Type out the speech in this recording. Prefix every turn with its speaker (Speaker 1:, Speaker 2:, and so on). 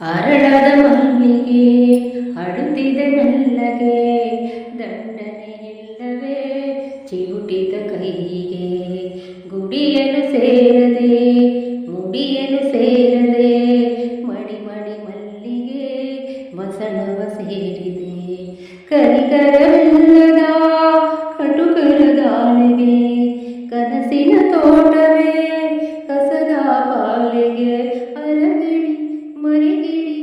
Speaker 1: ಅರಳದ ಮಲ್ಲಿಗೆ ಅಡುತ್ತಿದೆ ಮೆಲ್ಲಗೆ, ದಂಡನೆ ಇಲ್ಲವೇ ಚಿಗುಟಿದ ಕೈಗೆ. ಗುಡಿಯನ್ನು ಸೇರದೆ ಮುಡಿಯನ್ನು ಸೇರದೆ, ಮಡಿ ಮಡಿ ಮಲ್ಲಿಗೆ ಮಸಣವ ಸೇರಿದೆ. ಕರಿಕರವಿಲ್ಲದ ಕಟುಕರ ದಾಳಿಗೆ, ಕನಸಿನ ತೋಟವೇ ಕಸದ ಪಾಲಿಗೆ. ಅರಗಿಳಿ ಮರಿಗಿಳಿ